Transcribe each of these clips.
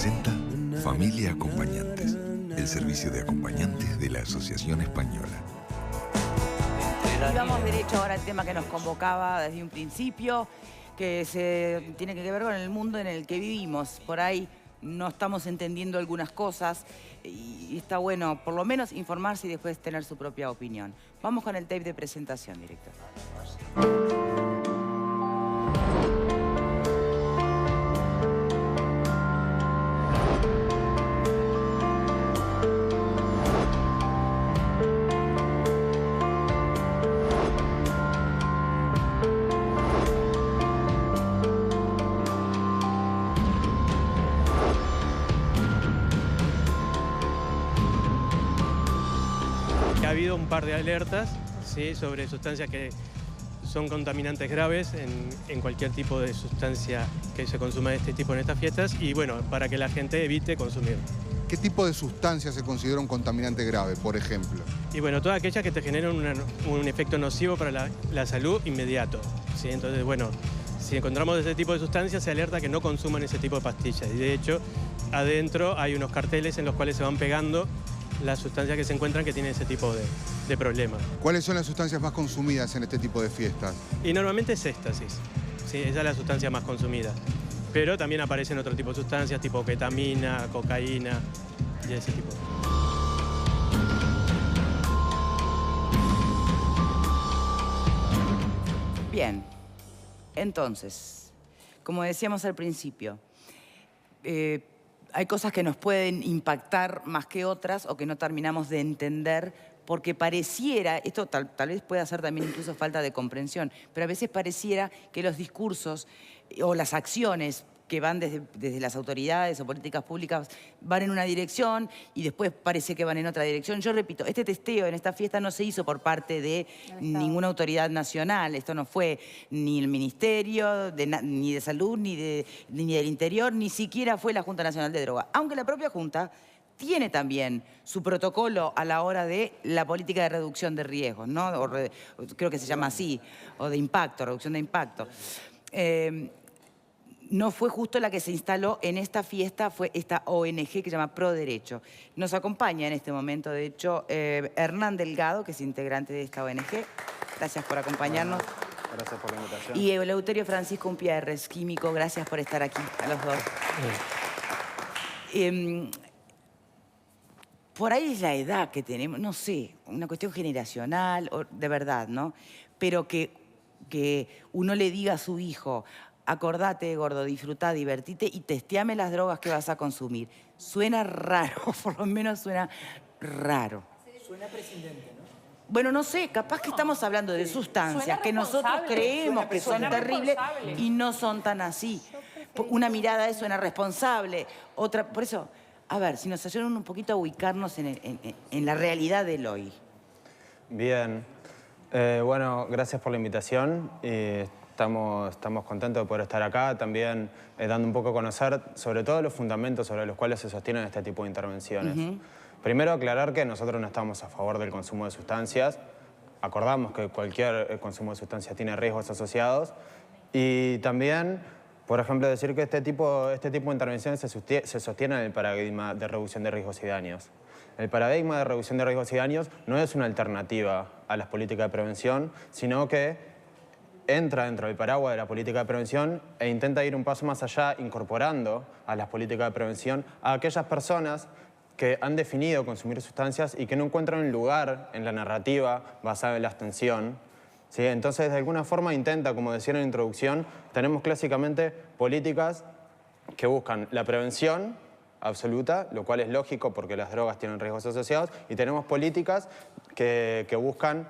presenta Familia Acompañantes, el servicio de acompañantes de la Asociación Española. Y vamos derecho ahora al tema que nos convocaba desde un principio, que tiene que ver con el mundo en el que vivimos. Por ahí no estamos entendiendo algunas cosas y está bueno por lo menos informarse y después tener su propia opinión. Vamos con el tape de presentación, director. Ha habido un par de alertas, ¿sí?, sobre sustancias que son contaminantes graves en cualquier tipo de sustancia que se consuma de este tipo en estas fiestas y bueno, para que la gente evite consumir. ¿Qué tipo de sustancia se considera un contaminante grave, por ejemplo? Y bueno, todas aquellas que te generan un efecto nocivo para la salud inmediato, ¿sí? Entonces, bueno, si encontramos ese tipo de sustancias, se alerta que no consuman ese tipo de pastillas. Y de hecho, adentro hay unos carteles en los cuales se van pegando las sustancias que se encuentran que tienen ese tipo de problemas. ¿Cuáles son las sustancias más consumidas en este tipo de fiestas? Y normalmente es éxtasis, ¿sí? Esa es la sustancia más consumida. Pero también aparecen otro tipo de sustancias, tipo ketamina, cocaína y ese tipo. Bien, entonces, como decíamos al principio, hay cosas que nos pueden impactar más que otras o que no terminamos de entender porque pareciera, esto tal vez pueda ser también incluso falta de comprensión, pero a veces pareciera que los discursos o las acciones que van desde las autoridades o políticas públicas van en una dirección y después parece que van en otra dirección. Yo repito, este testeo en esta fiesta no se hizo por parte de ninguna autoridad nacional. Esto no fue ni el Ministerio ni de Salud, ni del Interior, ni siquiera fue la Junta Nacional de Drogas. Aunque la propia Junta tiene también su protocolo a la hora de la política de reducción de riesgos, ¿no? Creo que se llama así, o de impacto, reducción de impacto. No fue justo la que se instaló en esta fiesta, fue esta ONG que se llama Pro Derecho. Nos acompaña en este momento, de hecho, Hernán Delgado, que es integrante de esta ONG. Gracias por acompañarnos. Bueno, gracias por la invitación. Y Eleuterio Francisco Umpierres, químico, gracias por estar aquí, a los dos. Por ahí es la edad que tenemos, no sé, una cuestión generacional, de verdad, ¿no? Pero que uno le diga a su hijo: acordate, gordo, disfrutá, divertite y testeame las drogas que vas a consumir. Suena raro, por lo menos suena raro. Suena presidente, ¿no? Bueno, no sé, capaz que estamos hablando de sustancias que nosotros creemos que son terribles y no son tan así. Una mirada suena responsable, otra... Por eso, a ver, si nos ayudan un poquito a ubicarnos en la realidad del hoy. Bien. Bueno, gracias por la invitación. Estamos contentos de poder estar acá, también dando un poco a conocer sobre todo los fundamentos sobre los cuales se sostienen este tipo de intervenciones. Primero, aclarar que nosotros no estamos a favor del consumo de sustancias. Acordamos que cualquier consumo de sustancias tiene riesgos asociados. Y también, por ejemplo, decir que este tipo de intervenciones se sostienen en el paradigma de reducción de riesgos y daños. El paradigma de reducción de riesgos y daños no es una alternativa a las políticas de prevención, sino que entra dentro del paraguas de la política de prevención e intenta ir un paso más allá, incorporando a las políticas de prevención a aquellas personas que han definido consumir sustancias y que no encuentran un lugar en la narrativa basada en la abstención, ¿sí? Entonces, de alguna forma intenta, como decía en la introducción, tenemos clásicamente políticas que buscan la prevención absoluta, lo cual es lógico porque las drogas tienen riesgos asociados, y tenemos políticas que buscan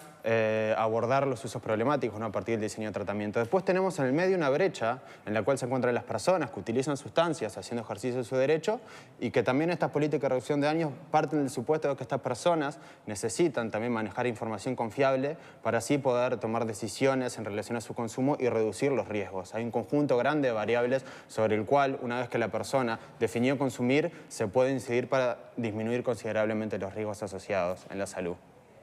abordar los usos problemáticos, ¿no?, a partir del diseño de tratamiento. Después tenemos en el medio una brecha en la cual se encuentran las personas que utilizan sustancias haciendo ejercicio de su derecho y que también estas políticas de reducción de daños parten del supuesto de que estas personas necesitan también manejar información confiable para así poder tomar decisiones en relación a su consumo y reducir los riesgos. Hay un conjunto grande de variables sobre el cual, una vez que la persona definió consumir, se puede incidir para disminuir considerablemente los riesgos asociados en la salud.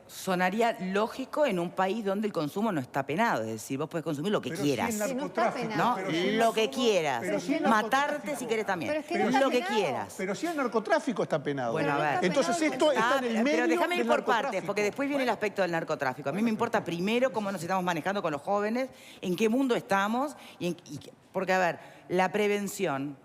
sonaría lógico en un país donde el consumo no está penado. Es decir, vos podés consumir lo que quieras. Si el no está narcotráfico, penado. ¿No? pero si el Lo que narco- quieras. pero si el Matarte narcotráfico- si querés también. Pero es que no está Lo que penado. quieras. Pero si el narcotráfico está penado. Bueno, a ver. Entonces esto está en el medio pero déjame ir del por partes, narcotráfico. porque después viene el aspecto del narcotráfico. A mí me importa primero cómo nos estamos manejando con los jóvenes, en qué mundo estamos, porque, a ver, la prevención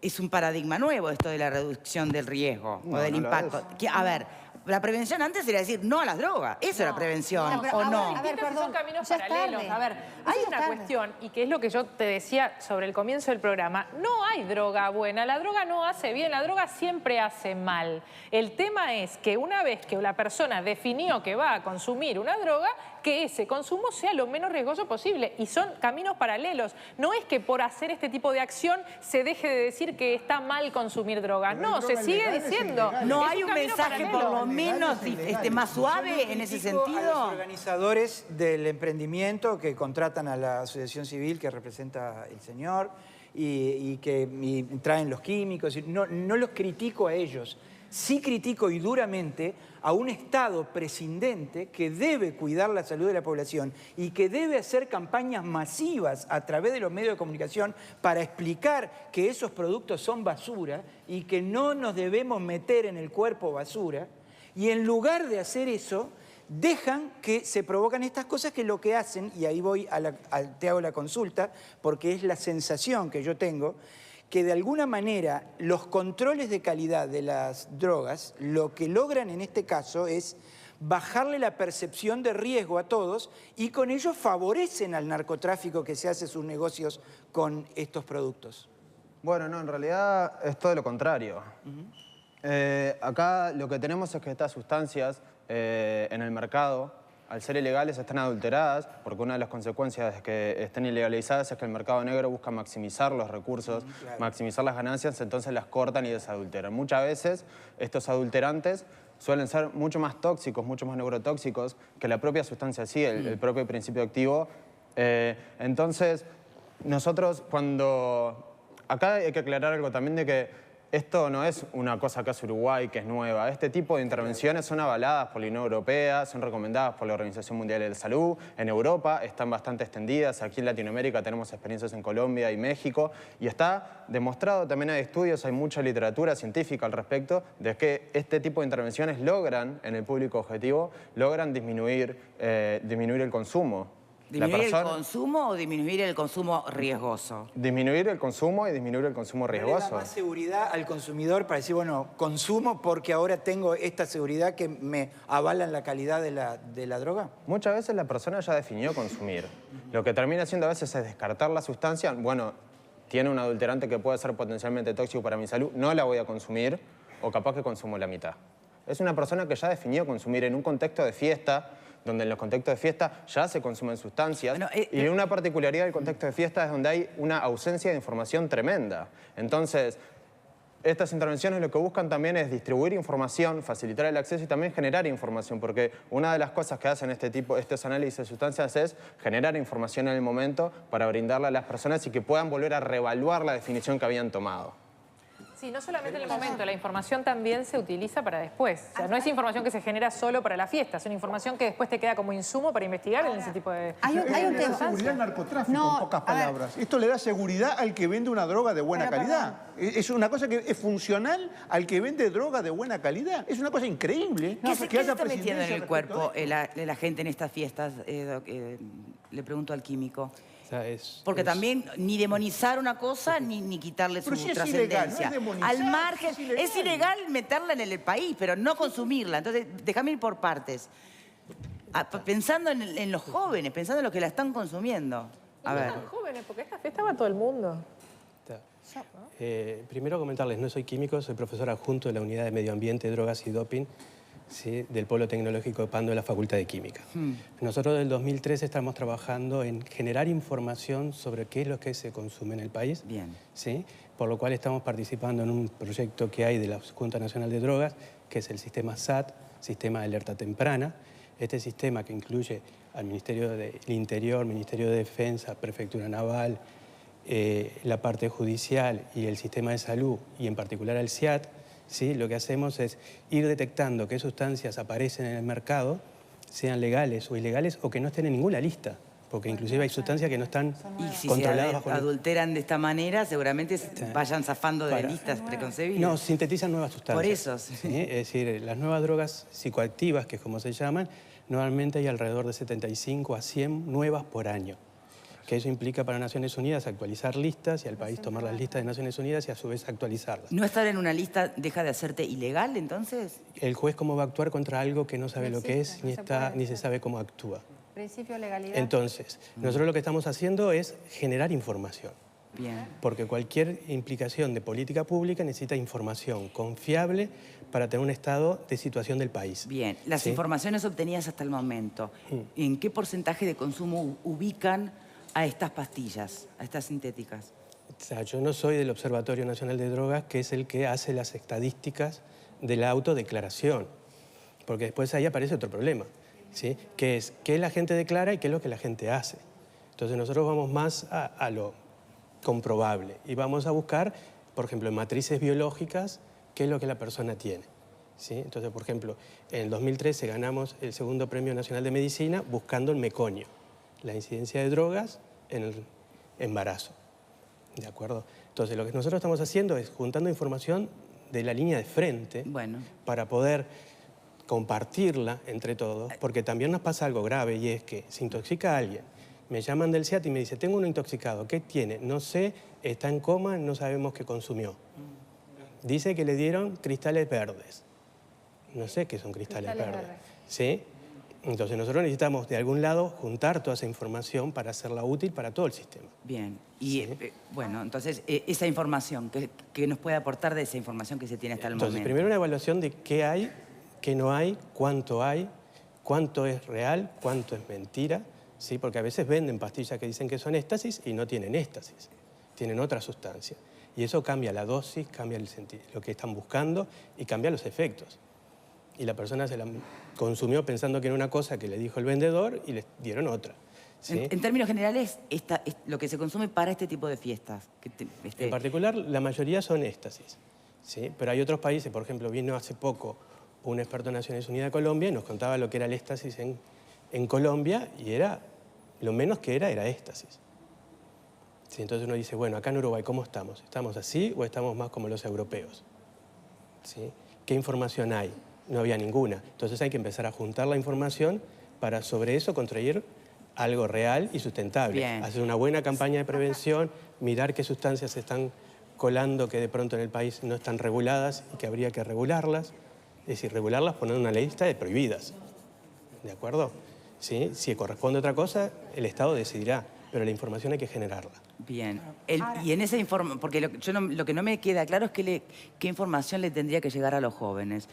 es un paradigma nuevo, esto de la reducción del riesgo o del no lo impacto. A ver, la prevención antes era decir no a las drogas. Eso era prevención, Bueno, pero ¿o ahora, no? a ver, Distintos perdón, son caminos ya es paralelos. tarde. A ver, Ya hay es una tarde. cuestión, y que es lo que yo te decía sobre el comienzo del programa. No hay droga buena, la droga no hace bien, la droga siempre hace mal. El tema es que una vez que la persona definió que va a consumir una droga, que ese consumo sea lo menos riesgoso posible. Y son caminos paralelos. No es que por hacer este tipo de acción se deje de decir que está mal consumir drogas. Pero hay No, se drogas sigue legales e diciendo. ilegales. ¿No Es hay un camino mensaje por paralelo. lo menos más suave en ese Critico a los sentido? organizadores del emprendimiento que contratan a la asociación civil que representa el señor y que traen los químicos. No los critico a ellos. Sí critico y duramente a un Estado prescindente que debe cuidar la salud de la población y que debe hacer campañas masivas a través de los medios de comunicación para explicar que esos productos son basura y que no nos debemos meter en el cuerpo basura. Y en lugar de hacer eso, dejan que se provocan estas cosas que lo que hacen, y ahí voy te hago la consulta, porque es la sensación que yo tengo, que de alguna manera los controles de calidad de las drogas lo que logran en este caso es bajarle la percepción de riesgo a todos y con ello favorecen al narcotráfico que se hace sus negocios con estos productos. Bueno, no, en realidad es todo lo contrario. Acá lo que tenemos es que estas sustancias en el mercado, al ser ilegales, están adulteradas, porque una de las consecuencias de que estén ilegalizadas es que el mercado negro busca maximizar los recursos, maximizar las ganancias, entonces las cortan y desadulteran. Muchas veces estos adulterantes suelen ser mucho más tóxicos, mucho más neurotóxicos que la propia sustancia en sí, el propio principio activo. Entonces, nosotros cuando... Acá hay que aclarar algo también de que esto no es una cosa que hace Uruguay, que es nueva. Este tipo de intervenciones son avaladas por la Unión Europea, son recomendadas por la Organización Mundial de la Salud. En Europa están bastante extendidas. Aquí en Latinoamérica tenemos experiencias en Colombia y México. Y está demostrado, también hay estudios, hay mucha literatura científica al respecto, de que este tipo de intervenciones logran, en el público objetivo, logran disminuir el consumo. ¿Disminuir el consumo o disminuir el consumo riesgoso? Disminuir el consumo y disminuir el consumo Le da riesgoso. más seguridad al consumidor para decir, bueno, consumo porque ahora tengo esta seguridad que me avalan la calidad de la droga. Muchas veces la persona ya definió consumir. Lo que termina haciendo a veces es descartar la sustancia. Bueno, tiene un adulterante que puede ser potencialmente tóxico para mi salud, no la voy a consumir, o capaz que consumo la mitad. Es una persona que ya definió consumir en un contexto de fiesta, donde en los contextos de fiesta ya se consumen sustancias. Bueno, y una particularidad del contexto de fiesta es donde hay una ausencia de información tremenda. Entonces, estas intervenciones lo que buscan también es distribuir información, facilitar el acceso y también generar información, porque una de las cosas que hacen estos análisis de sustancias es generar información en el momento para brindarla a las personas y que puedan volver a reevaluar la definición que habían tomado. Sí, no solamente en el momento, la información también se utiliza para después. O sea, no es información que se genera solo para la fiesta, es una información que después te queda como insumo para investigar en ese tipo de... Hay un Le da tema. seguridad al narcotráfico, No, en pocas a ver. palabras. Esto le da seguridad al que vende una droga de buena Pero, calidad. Es una cosa que es funcional al que vende droga de buena calidad. Es una cosa increíble. ¿Qué se que haya está metiendo en presidencia el respecto cuerpo a esto. la gente en estas fiestas? Le pregunto al químico. O sea, Porque también ni demonizar una cosa ni quitarle su Pero si es ilegal, no es trascendencia. demonizar, Al margen, es ilegal. es ilegal meterla en el país, pero no consumirla. Entonces, déjame ir por partes. Pensando en los jóvenes, pensando en los que la están consumiendo. A ver. tan jóvenes, porque esta fiesta va todo el mundo. Primero comentarles, no soy químico, soy profesor adjunto de la Unidad de Medio Ambiente, Drogas y Doping, ¿sí?, del Polo Tecnológico de Pando de la Facultad de Química. Nosotros desde el 2013 estamos trabajando en generar información sobre qué es lo que se consume en el país. Bien. ¿Sí? Por lo cual estamos participando en un proyecto que hay de la Junta Nacional de Drogas, que es el sistema SAT, Sistema de Alerta Temprana. Este sistema que incluye al Ministerio del Interior, Ministerio de Defensa, Prefectura Naval, la parte judicial y el sistema de salud, y en particular al SIAT, ¿sí? Lo que hacemos es ir detectando qué sustancias aparecen en el mercado, sean legales o ilegales, o que no estén en ninguna lista. Porque inclusive hay sustancias que no están Y si controladas se bajo... adulteran de esta manera, seguramente vayan zafando de Para- listas preconcebidas. No, sintetizan nuevas sustancias. Por eso. ¿sí? Es decir, las nuevas drogas psicoactivas, que es como se llaman, normalmente hay alrededor de 75 a 100 nuevas por año. Que eso implica para Naciones Unidas actualizar listas y al país tomar las listas de Naciones Unidas y a su vez actualizarlas. ¿No estar en una lista deja de hacerte ilegal, entonces? El juez cómo va a actuar contra algo que no sabe lo que es, ni se sabe cómo actúa. Principio de legalidad. Entonces, nosotros lo que estamos haciendo es generar información. Bien. Porque cualquier implicación de política pública necesita información confiable para tener un estado de situación del país. Bien. Las ¿sí? informaciones obtenidas hasta el momento, ¿en qué porcentaje de consumo ubican a estas pastillas, a estas sintéticas? O sea, yo no soy del Observatorio Nacional de Drogas, que es el que hace las estadísticas de la autodeclaración. Porque después ahí aparece otro problema, ¿sí? Que es qué la gente declara y qué es lo que la gente hace. Entonces nosotros vamos más a lo comprobable y vamos a buscar, por ejemplo, en matrices biológicas, qué es lo que la persona tiene. ¿sí? Entonces, por ejemplo, en el 2013 ganamos el segundo Premio Nacional de Medicina buscando el meconio, la incidencia de drogas en el embarazo. ¿De acuerdo? Entonces, lo que nosotros estamos haciendo es juntando información de la línea de frente para poder compartirla entre todos, porque también nos pasa algo grave y es que se intoxica a alguien. Me llaman del SEAT y me dice, tengo uno intoxicado, ¿qué tiene? No sé, está en coma, no sabemos qué consumió. Dice que le dieron cristales verdes. No sé qué son cristales verdes. ¿Sí? Entonces nosotros necesitamos de algún lado juntar toda esa información para hacerla útil para todo el sistema. Bien. Y bueno, entonces esa información, ¿qué nos puede aportar de esa información que se tiene hasta el momento? Entonces, primero una evaluación de qué hay, qué no hay, cuánto es real, cuánto es mentira, ¿sí? Porque a veces venden pastillas que dicen que son éxtasis y no tienen éxtasis, tienen otra sustancia. Y eso cambia la dosis, cambia el sentido, lo que están buscando y cambia los efectos. Y la persona se la consumió pensando que era una cosa que le dijo el vendedor y le dieron otra. ¿sí? En términos generales, lo que se consume para este tipo de fiestas. En particular, la mayoría son éxtasis, ¿sí? Pero hay otros países, por ejemplo, vino hace poco un experto de Naciones Unidas de Colombia y nos contaba lo que era el éxtasis en Colombia y era, lo menos que era éxtasis. ¿Sí? Entonces uno dice, bueno, acá en Uruguay, ¿cómo estamos? ¿Estamos así o estamos más como los europeos? ¿Sí? ¿Qué información hay? No había ninguna. Entonces hay que empezar a juntar la información para sobre eso construir algo real y sustentable. Bien. Hacer una buena campaña de prevención, mirar qué sustancias se están colando que de pronto en el país no están reguladas y que habría que regularlas. Es decir, regularlas, poner una lista de prohibidas. ¿De acuerdo? ¿Sí? Si corresponde a otra cosa, el Estado decidirá, pero la información hay que generarla. Bien. Y en esa información, porque lo que no me queda claro es qué información le tendría que llegar a los jóvenes.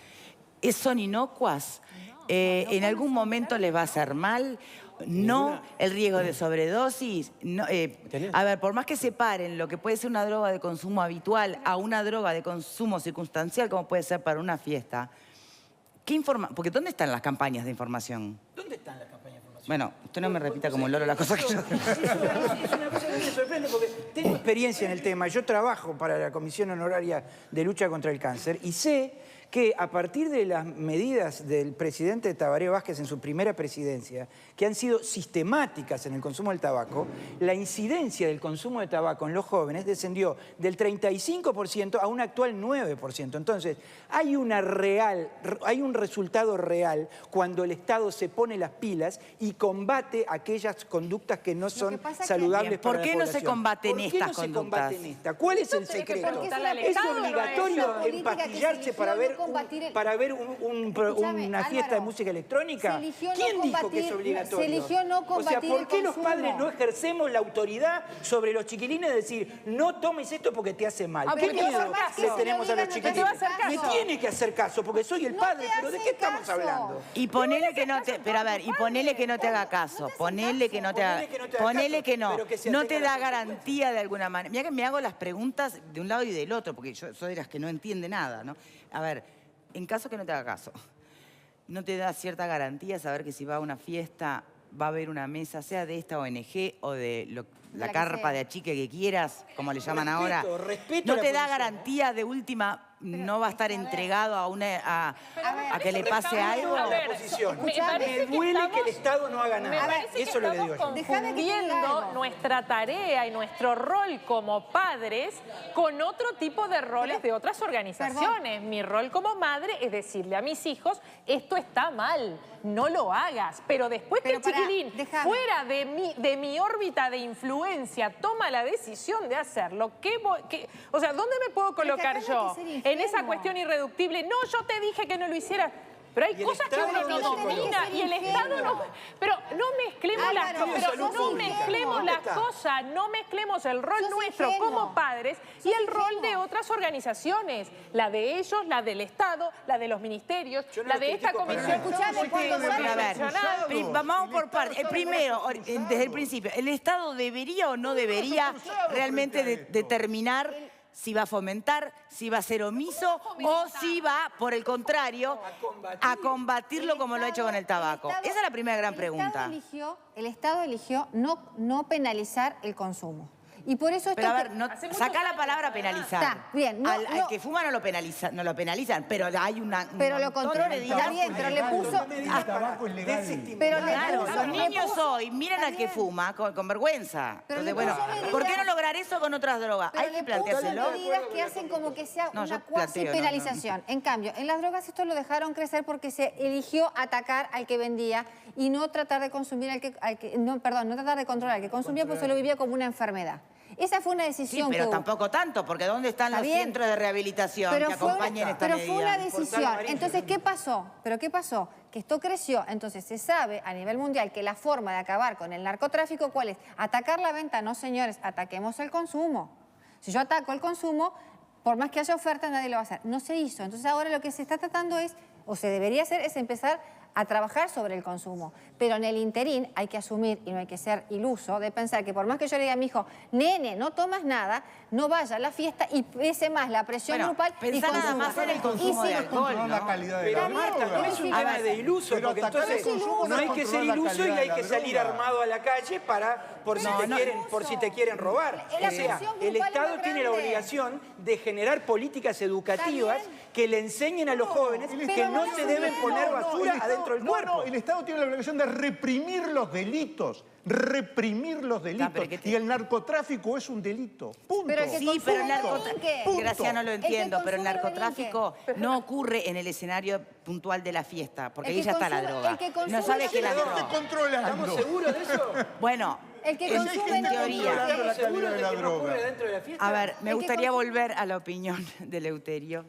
¿Son inocuas? ¿En algún momento les va a hacer mal? No, el riesgo de sobredosis. No, a ver, por más que separen lo que puede ser una droga de consumo habitual a una droga de consumo circunstancial, como puede ser para una fiesta, porque ¿dónde están las campañas de información? ¿Dónde están las campañas de información? Bueno, usted no me repita como loro las cosas que yo... Es una cosa que me sorprende porque tengo experiencia en el tema. Yo trabajo para la Comisión Honoraria de Lucha contra el Cáncer y sé que a partir de las medidas del presidente Tabaré Vázquez en su primera presidencia, que han sido sistemáticas en el consumo del tabaco, la incidencia del consumo de tabaco en los jóvenes descendió del 35% a un actual 9%. Entonces, hay un resultado real cuando el Estado se pone las pilas y combate aquellas conductas que no son saludables para la población. ¿Por qué no se combaten estas conductas? ¿Por qué no se combaten estas? ¿Cuál es el secreto? ¿Es obligatorio empastillarse para ver una fiesta de música electrónica? ¿Quién dijo que es obligatorio? Se eligió no combatir. O sea, ¿por qué el los consumo? padres no ejercemos la autoridad sobre los chiquilines de decir, no tomes esto porque te hace mal? ¿Qué miedo le tenemos a los chiquilines? Me tiene que hacer caso porque soy el padre, pero ¿de qué estamos hablando? Y ponele que no te... Pero a ver, y ponele que no te haga caso. Ponele que no te haga... Ponele que no. No te da garantía de alguna manera. Mira que me hago las preguntas de un lado y del otro, porque yo soy de las que no entiende nada, ¿no? A ver, en caso que no te haga caso, ¿no te da cierta garantía saber que si va a una fiesta va a haber una mesa, sea de esta ONG o de la carpa de achique que quieras, como le llaman ahora? Respeto ¿No la te da posición. garantía de última no va a estar entregado a que le pase algo. A ver, Me duele que el Estado no haga Me nada. parece Eso es lo que digo yo. Déjame que te diga confundiendo algo. nuestra tarea y nuestro rol como padres con otro tipo de roles de otras organizaciones. Mi rol como madre es decirle a mis hijos, esto está mal, no lo hagas. Pero después que el chiquilín, fuera de mi órbita de influencia, toma la decisión de hacerlo, o sea, ¿dónde me puedo colocar yo? En esa cuestión irreductible. No, yo te dije que no lo hicieras. Pero hay cosas que uno no domina y el Estado no... Pero no mezclemos las cosas, no mezclemos el rol nuestro como padres y el rol de otras organizaciones. La de ellos, la del Estado, la de los ministerios, la de esta comisión. Vamos por partes. Primero, desde el principio, ¿el Estado debería o no debería realmente determinar si va a fomentar, si va a ser omiso o si va, por el contrario, a combatirlo como lo ha hecho con el tabaco? Esa es la primera gran pregunta. El Estado eligió no penalizar el consumo. Y por eso Pero a ver, saca la palabra penalizar. Está bien. Al que fuma no lo penalizan, pero hay una... Pero lo controla, está bien, pero le puso... El tabaco es legal. Pero Claro, los niños hoy miran al que fuma con vergüenza. Entonces, bueno, ¿por qué no lograr eso con otras drogas? Hay que planteárselo. medidas que hacen como que sea No, una yo cuasi planteo, penalización. En cambio, en las drogas esto lo dejaron crecer porque se eligió atacar al que vendía y no tratar de consumir no tratar de controlar al que consumía, pues se lo vivía como una enfermedad. Esa fue una decisión Sí, pero que tampoco tanto, porque ¿dónde están los centros de rehabilitación que acompañen esta medida? Pero fue una decisión. Entonces, ¿qué pasó? ¿Qué pasó? Que esto creció. Entonces, se sabe a nivel mundial que la forma de acabar con el narcotráfico, ¿cuál es? Atacar la venta. No, señores, ataquemos el consumo. Si yo ataco el consumo, por más que haya oferta, nadie lo va a hacer. No se hizo. Entonces, ahora lo que se está tratando es, o se debería hacer, es empezar a trabajar sobre el consumo. Pero en el interín hay que asumir, y no hay que ser iluso, de pensar que por más que yo le diga a mi hijo, nene, no tomas nada, no vaya a la fiesta y pese más la presión grupal y pensá nada consuma. más en el consumo de alcohol, ¿no? La calidad de Pero la Marta, no droga. es un tema de iluso, Pero porque atacar entonces el consumo no hay es que ser controlar la iluso y calidad hay de que la salir droga. armado a la calle por si te quieren robar. La O sea, presión el grupal es Estado más tiene la grande. obligación de generar políticas educativas que le enseñen a los jóvenes que pero no no se lo deben hicieron. poner basura adentro del cuerpo. No, el Estado tiene la obligación de reprimir los delitos. Reprimir los delitos. Y el narcotráfico es un delito. Punto. Pero el que Sí, pero el consume narcotráfico, no Graciano, lo entiendo, pero el consume no narcotráfico no ocurre en el escenario puntual de la fiesta, porque El ahí que ya está la consume- droga. el que consume No sabe que la no droga. controlando. ¿Estamos seguros de eso? Bueno, El que en consume no teoría. controla la ¿Estamos seguros calidad de de la que no droga. ocurre dentro de la fiesta? A ver, me El que gustaría consume- volver a la opinión de Eleuterio,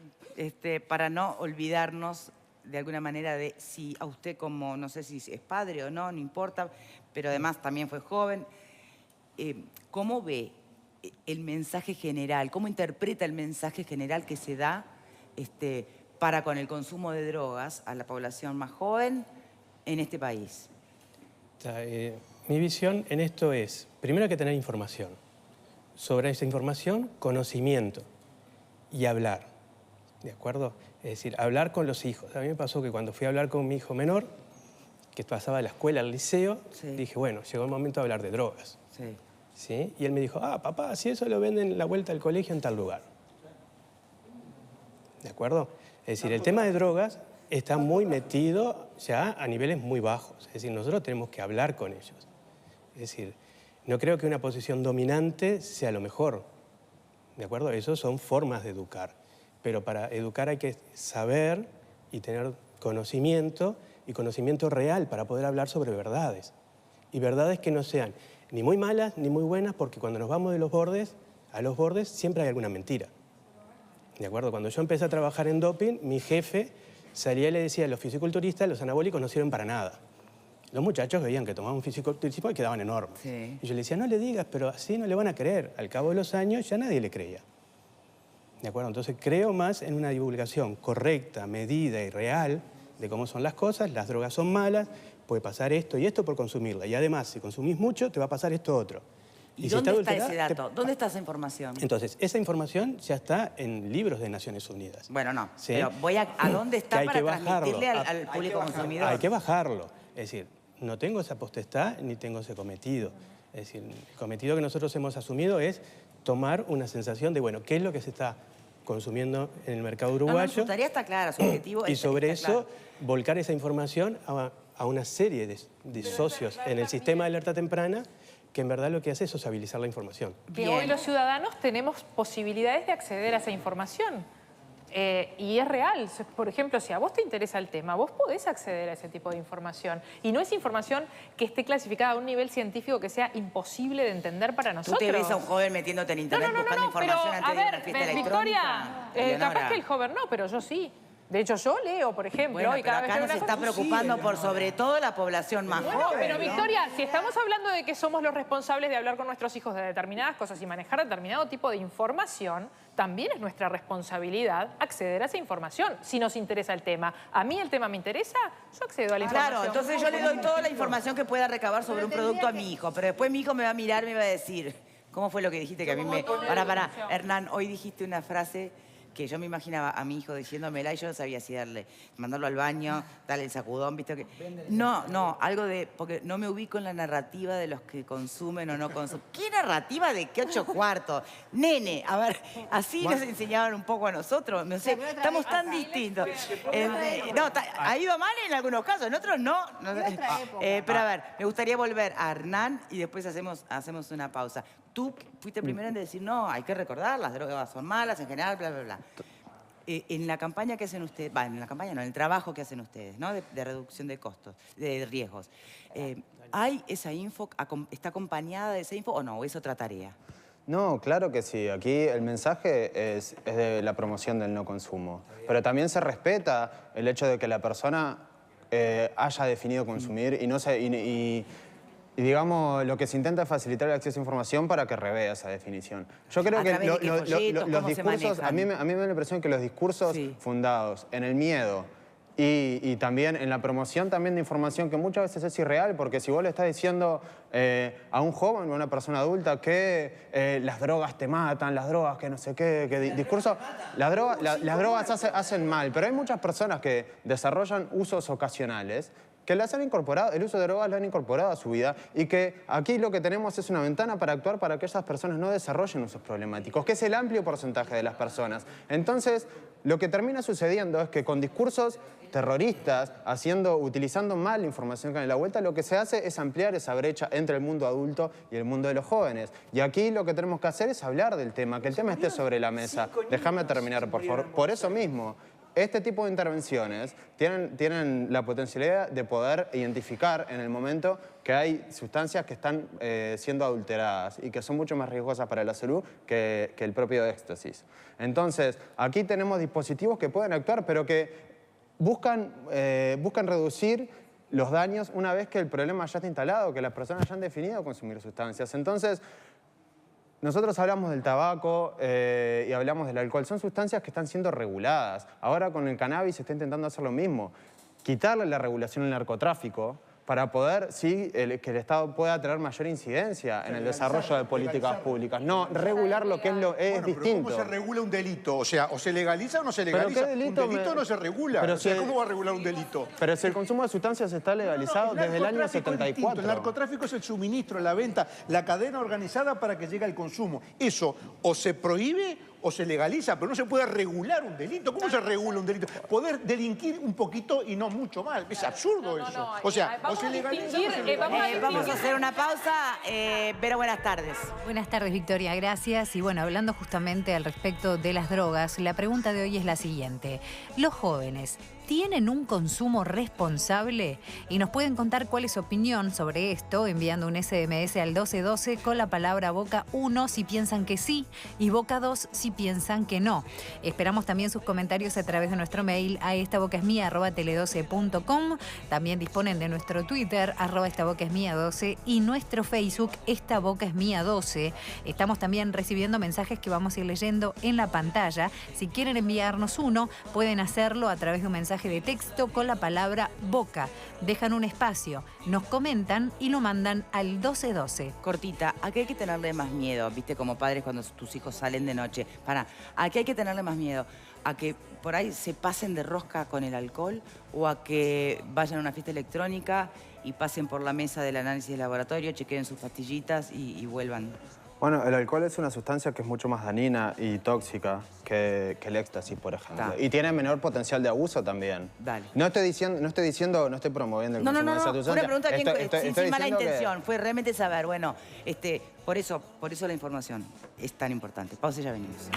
para no olvidarnos de alguna manera de si a usted como, no sé si es padre o no, no importa, pero además también fue joven, ¿cómo ve el mensaje general? ¿Cómo interpreta el mensaje general que se da para con el consumo de drogas a la población más joven en este país? O sea, mi visión en esto es, primero hay que tener información. Sobre esa información, conocimiento y hablar, ¿de acuerdo? Es decir, hablar con los hijos. A mí me pasó que cuando fui a hablar con mi hijo menor, que pasaba de la escuela al liceo, dije, bueno, llegó el momento de hablar de drogas. Sí. ¿Sí? Y él me dijo, papá, si eso lo venden en la vuelta del colegio en tal lugar. ¿De acuerdo? Es decir, el tema de drogas está muy metido ya a niveles muy bajos. Es decir, nosotros tenemos que hablar con ellos. Es decir, no creo que una posición dominante sea lo mejor. ¿De acuerdo? Eso son formas de educar. Pero para educar hay que saber y tener conocimiento, y conocimiento real para poder hablar sobre verdades. Y verdades que no sean ni muy malas ni muy buenas, porque cuando nos vamos de los bordes, a los bordes siempre hay alguna mentira. ¿De acuerdo? Cuando yo empecé a trabajar en doping, mi jefe salía y le decía a los fisiculturistas, los anabólicos no sirven para nada. Los muchachos veían que tomaban un fisiculturismo y quedaban enormes. Sí. Y yo le decía, no le digas, pero así no le van a creer. Al cabo de los años ya nadie le creía. ¿De acuerdo? Entonces creo más en una divulgación correcta, medida y real de cómo son las cosas. Las drogas son malas, puede pasar esto y esto por consumirla. Y además, si consumís mucho, te va a pasar esto otro. ¿Y si dónde está adulterada, ese dato? ¿Dónde está esa información? Entonces, esa información ya está en libros de Naciones Unidas. Bueno, no, ¿Sí? pero voy a dónde está Que hay para que bajarlo. transmitirle al público consumidor. Hay que bajarlo. Es decir, no tengo esa potestad ni tengo ese cometido. Es decir, el cometido que nosotros hemos asumido es tomar una sensación de, bueno, ¿qué es lo que se está consumiendo en el mercado No, uruguayo. su tarea está clara, su objetivo Y está sobre eso, claro. volcar esa información a una serie de socios en el sistema de alerta temprana, que en verdad lo que hace es sociabilizar la información. Que Bien. hoy los ciudadanos tenemos posibilidades de acceder a esa información. Y es real. Por ejemplo, si a vos te interesa el tema, vos podés acceder a ese tipo de información. Y no es información que esté clasificada a un nivel científico que sea imposible de entender para nosotros. Tú te ves a un joven metiéndote en internet buscando información pero, antes de a una ver, fiesta Victoria, electrónica. capaz que el joven no, pero yo sí. De hecho, yo leo, por ejemplo, Bueno, y pero cada vez acá que nos veo una está cosa- preocupando por sobre todo la población más joven. Pero ¿no? Victoria, si estamos hablando de que somos los responsables de hablar con nuestros hijos de determinadas cosas y manejar determinado tipo de información, también es nuestra responsabilidad acceder a esa información, si nos interesa el tema. A mí el tema me interesa, yo accedo a la información. Claro, entonces yo le doy toda la información que pueda recabar sobre un producto a mi hijo, pero después mi hijo me va a mirar y me va a decir, ¿cómo fue lo que dijiste que a mí me... Pará, Hernán, hoy dijiste una frase que yo me imaginaba a mi hijo diciéndomela y yo no sabía si mandarlo al baño, darle el sacudón, ¿viste? No, algo de... Porque no me ubico en la narrativa de los que consumen o no consumen. ¿Qué narrativa de qué 8 cuartos? Nene, a ver, así nos enseñaban un poco a nosotros. No sé, estamos tan distintos. Ha ido mal en algunos casos, en otros no. Pero a ver, me gustaría volver a Hernán y después hacemos una pausa. Tú fuiste primero en decir, no, hay que recordar, las drogas son malas en general, bla, bla, bla. En la campaña que hacen ustedes, en la campaña no, en el trabajo que hacen ustedes, ¿no? De reducción de costos, de riesgos. ¿Hay esa info, está acompañada de esa info o no? ¿O es otra tarea? No, claro que sí. Aquí el mensaje es de la promoción del no consumo. Pero también se respeta el hecho de que la persona haya definido consumir y digamos, lo que se intenta es facilitar el acceso a información para que revea esa definición. Yo creo que los discursos, a mí me da la impresión que los discursos fundados en el miedo y también en la promoción también de información que muchas veces es irreal, porque si vos le estás diciendo a un joven o a una persona adulta que las drogas te matan, las drogas que no sé qué discurso, las drogas hacen mal, pero hay muchas personas que desarrollan usos ocasionales que las han incorporado, el uso de drogas lo han incorporado a su vida y que aquí lo que tenemos es una ventana para actuar para que esas personas no desarrollen usos problemáticos, que es el amplio porcentaje de las personas. Entonces, lo que termina sucediendo es que con discursos terroristas, utilizando mal la información que hay en la vuelta, lo que se hace es ampliar esa brecha entre el mundo adulto y el mundo de los jóvenes. Y aquí lo que tenemos que hacer es hablar del tema, que el tema esté sobre la mesa. Déjame terminar, por favor. Por eso mismo, este tipo de intervenciones tienen la potencialidad de poder identificar en el momento que hay sustancias que están siendo adulteradas y que son mucho más riesgosas para la salud que el propio éxtasis. Entonces, aquí tenemos dispositivos que pueden actuar, pero que buscan reducir los daños una vez que el problema ya está instalado, que las personas ya han definido consumir sustancias. Entonces, nosotros hablamos del tabaco y hablamos del alcohol. Son sustancias que están siendo reguladas. Ahora con el cannabis se está intentando hacer lo mismo. Quitarle la regulación al narcotráfico para poder, que el Estado pueda tener mayor incidencia en el desarrollo de políticas públicas. No, regular lo que es distinto. ¿Cómo se regula un delito? O sea, o se legaliza o no se legaliza. ¿Pero qué delito? Un delito no se regula. Pero ¿Cómo va a regular un delito? Pero si el consumo de sustancias está legalizado desde el año 74. El narcotráfico es el suministro, la venta, la cadena organizada para que llegue al consumo. Eso o se prohíbe o se legaliza, pero no se puede regular un delito. ¿Cómo se regula un delito? Poder delinquir un poquito y no mucho más. Es absurdo eso. O sea, o se legaliza o se legaliza. Vamos a hacer una pausa. Vero, buenas tardes. Buenas tardes, Victoria, gracias. Y bueno, hablando justamente al respecto de las drogas, la pregunta de hoy es la siguiente. ¿Los jóvenes tienen un consumo responsable? Y nos pueden contar cuál es su opinión sobre esto enviando un SMS al 1212 con la palabra Boca 1 si piensan que sí y Boca 2 si piensan que no. Esperamos también sus comentarios a través de nuestro mail a estabocasmia@tele12.com. También disponen de nuestro Twitter @estabocasmia12 y nuestro Facebook estabocasmia12. Estamos también recibiendo mensajes que vamos a ir leyendo en la pantalla. Si quieren enviarnos uno, pueden hacerlo a través de un mensaje de texto con la palabra Boca. Dejan un espacio, nos comentan y lo mandan al 1212. Cortita, ¿a qué hay que tenerle más miedo? ¿Viste? Como padres cuando tus hijos salen de noche. ¿A qué hay que tenerle más miedo? ¿A que por ahí se pasen de rosca con el alcohol? ¿O a que vayan a una fiesta electrónica y pasen por la mesa del análisis de laboratorio, chequeen sus pastillitas y vuelvan Bueno, el alcohol es una sustancia que es mucho más dañina y tóxica que el éxtasis, por ejemplo. Y tiene menor potencial de abuso también. Dale. No estoy promoviendo el consumo de esa sustancia. Una pregunta bien, Estoy sin mala diciendo que- intención. Fue realmente saber, bueno, por eso la información es tan importante. Pausa y ya venimos.